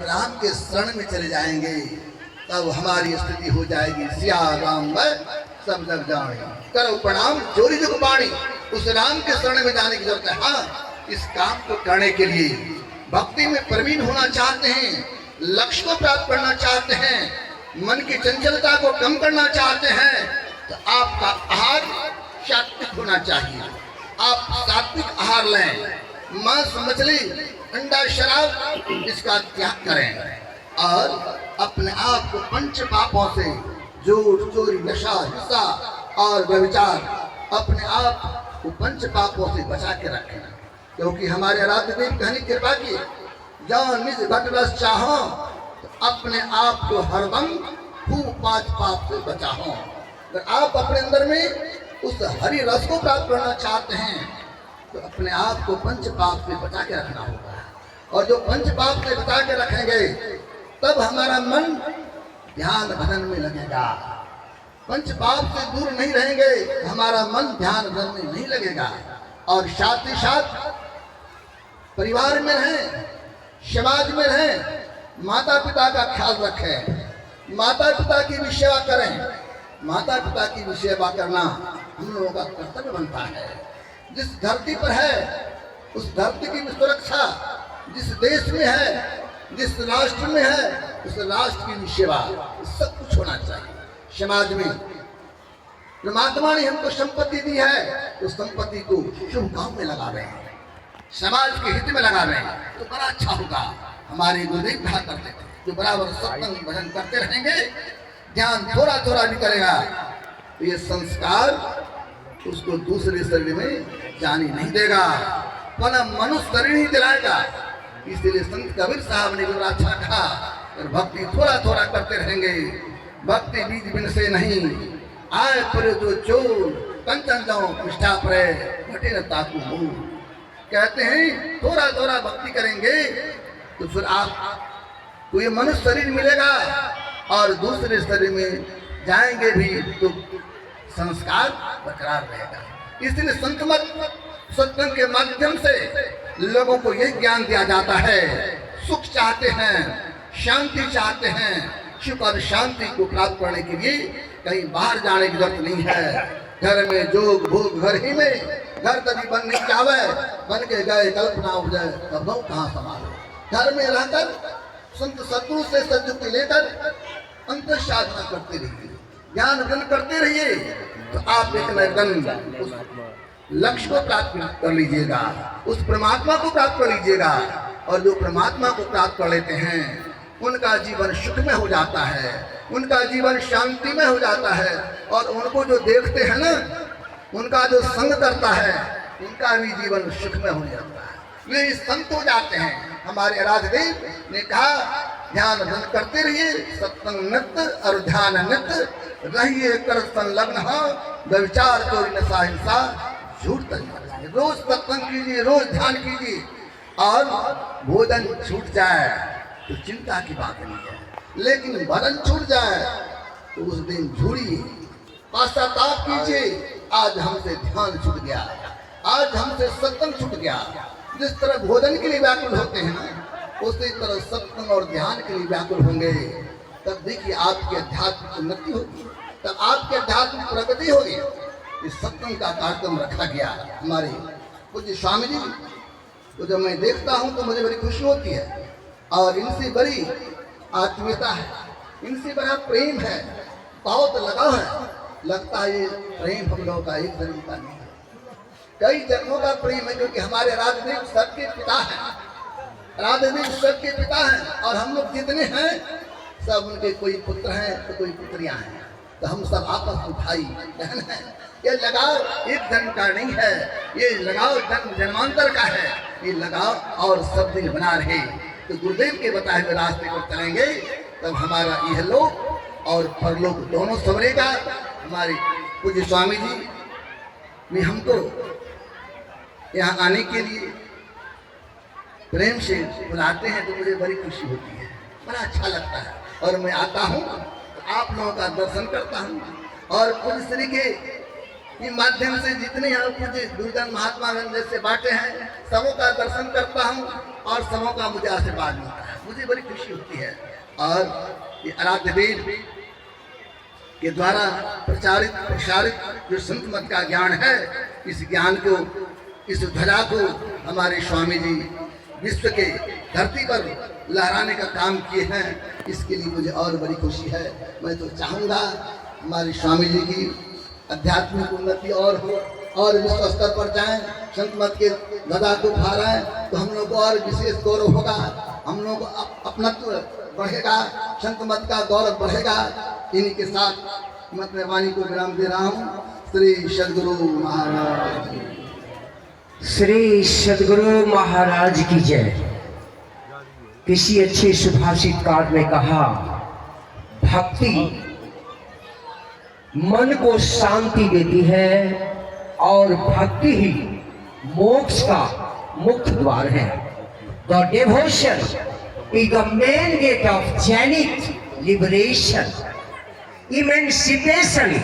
राम के शरण में चले जाएंगे तब हमारी स्थिति हो जाएगी सिया राम मैं सब जग जाने करो प्रणाम जोरी जुग बाणी। उस राम के शरण में जाने की जरूरत है। हाँ, इस काम को करने के लिए भक्ति में प्रवीण होना चाहते हैं, लक्ष्य को प्राप्त करना चाहते हैं, मन की चंचलता को कम करना चाहते हैं, तो आपका आहार सात्विक होना चाहिए। आप सात्विक आहार लें, मांस मछली अंडा शराब इसका त्याग करें और अपने आप को पंच पापों से झूठ चोरी नशा हिंसा और व्यभिचार अपने आप को पंच पापों से बचा के रखें। क्योंकि हमारे आराध्य देव कहनी कृपा की जहाँ निज घट रस चाहो तो अपने आप को हरदम खूब पांच पाप से बचाओ। अगर आप अपने अंदर में उस हरि रस को प्राप्त करना चाहते हैं तो अपने आप को पंच पाप से बचा के रखना होगा। और जो पंच पाप से बचा के रखेंगे तब हमारा मन ध्यान भजन में लगेगा। पंच पाप से दूर नहीं रहेंगे हमारा मन ध्यान भजन में नहीं लगेगा। और साथ ही साथ परिवार में रहें, समाज में रहें, माता पिता का ख्याल रखें, माता पिता की भी सेवा करें। माता पिता की भी सेवा करना हम लोगों का कर्तव्य बनता है। जिस धरती पर है उस धरती की भी सुरक्षा, जिस देश में है, जिस राष्ट्र में है उस राष्ट्र की भी सेवा, सब कुछ होना चाहिए। समाज में परमात्मा ने हमको संपत्ति दी है तो संपत्ति को शुभ काम में लगा रहे हैं, समाज के हित में लगा रहे हैं तो बड़ा अच्छा होगा। हमारे गुरुदेव कहा करते थे जो बराबर सत्संग भजन करते रहेंगे, ध्यान थोड़ा थोड़ा भी करेगा तो ये संस्कार उसको दूसरे शरीर में जाने नहीं देगा, वरना मनुष्य शरीर ही दिलाएगा। इसलिए संत कबीर साहब ने बड़ा अच्छा कहा, अगर भक्ति थोड़ा थोड़ा करते रहेंगे, भक्ति बीज बिन से नहीं आए पर जो चोर कंचन जाओ निष्ठा परे घटे न ताकू मुंह। कहते हैं थोड़ा थोड़ा भक्ति करेंगे तो फिर आपको ये मनुष्य शरीर मिलेगा और दूसरे शरीर में जाएंगे भी तो संस्कार बरकरार रहेगा। इसलिए संत मत सत्संग के माध्यम से लोगों को यह ज्ञान दिया जाता है, सुख चाहते हैं, शांति चाहते हैं, सुख और शांति को प्राप्त करने के लिए कहीं बाहर जाने की जरूरत नहीं है। घर में जोग भोग घर ही में, घर कभी बन नहीं जावे, बन के गए कल्पना हो जाए तब कहाँ संभालो। घर में रहकर संत सत्संग से सद्युक्ति लेकर अंतर साधना करते रहिए, ज्ञान ग्रहण करते रहिए तो आप एक न दिन उस लक्ष्य को प्राप्त कर लीजिएगा, उस परमात्मा को प्राप्त कर लीजिएगा। और जो परमात्मा को प्राप्त कर लेते हैं उनका जीवन सुख में हो जाता है, उनका जीवन शांति में हो जाता है। और उनको जो देखते हैं ना, उनका जो संग करता है उनका भी जीवन सुख में हो जाता है, वे संत हो जाते हैं। हमारे राजदेव ने कहा ध्यान भजन करते रहिए, सत्संग नित्य और ध्यान नित्य रहिए, कर संलग्न हो व्यभिचार चोरी नशा हिंसा झूठ तक। रोज सत्संग कीजिए, रोज ध्यान कीजिए और भोजन छूट जाए तो चिंता की बात नहीं है, लेकिन भजन छूट जाए तो उस दिन झूरिए, पश्चाताप कीजिए आज हमसे ध्यान छूट गया, आज हमसे सत्संग छूट गया। जिस तरह भोजन के लिए व्याकुल होते हैं ना, उसी तरह सत्संग और ध्यान के लिए व्याकुल होंगे। तब देखिए आपकी आध्यात्मिक उन्नति होगी, तब आपकी आध्यात्मिक प्रगति होगी। इस सत्संग का कार्यक्रम रखा गया हमारे पूज्य स्वामी जी को जब मैं देखता हूँ तो मुझे बड़ी खुशी होती है और इनसे बड़ी आत्मीयता है, इनसे बड़ा प्रेम है, बहुत लगाव है। लगता है ये प्रेम हम लोगों का एक जन्म का नहीं है, कई जन्मों का प्रेम है, क्योंकि हमारे राजदेव सबके पिता हैं, राजदेव सबके पिता हैं और हम लोग जितने हैं सब उनके कोई पुत्र हैं तो कोई पुत्रियां हैं, तो हम सब आपस में भाई बहन हैं। ये लगाव एक जन्म का नहीं है, ये लगाव जन्म जन्मांतर का है। ये लगाव और सब दिन बना रहे तो गुरुदेव के बताए हुए रास्ते पर चलेंगे तब हमारा यह लोक और परलोक दोनों संवरेगा। हमारे पूज्य स्वामी जी भी हमको यहाँ आने के लिए प्रेम से बुलाते हैं तो मुझे बड़ी खुशी होती है, बड़ा अच्छा लगता है। और मैं आता हूँ तो आप लोगों का दर्शन करता हूँ और पूज्य श्री के माध्यम से जितने यहाँ पूज्य गुरुजन महात्मा जैसे बाटे हैं सबों का दर्शन करता हूँ और सबों का मुझे आशीर्वाद मिलता है। मुझे बड़ी खुशी होती है। और ये आराध्य वेद के द्वारा प्रसारित जो संत मत का ज्ञान है, इस ज्ञान को, इस ध्वजा को हमारे स्वामी जी विश्व के धरती पर लहराने का काम किए हैं। इसके लिए मुझे और बड़ी खुशी है। मैं तो चाहूँगा हमारे स्वामी जी की आध्यात्मिक उन्नति और हो, और विश्व स्तर पर जाएं, संत मत के ध्वजा को फहराएं, तो हम लोग को और विशेष गौरव होगा, हम लोग अपनत्व बढ़ेगा, संत मत का गौरव बढ़ेगा। इन्हीं के साथ मैं अपने वाणी को विराम दे रहा हूँ। श्री सद्गुरु महाराज की, श्री सद्गुरु महाराज की जय। किसी अच्छे सुभाषितकार ने कहा, भक्ति मन को शांति देती है और भक्ति ही मोक्ष का मुख्य द्वार है। The devotion is the main gate of zenith liberation, emancipation.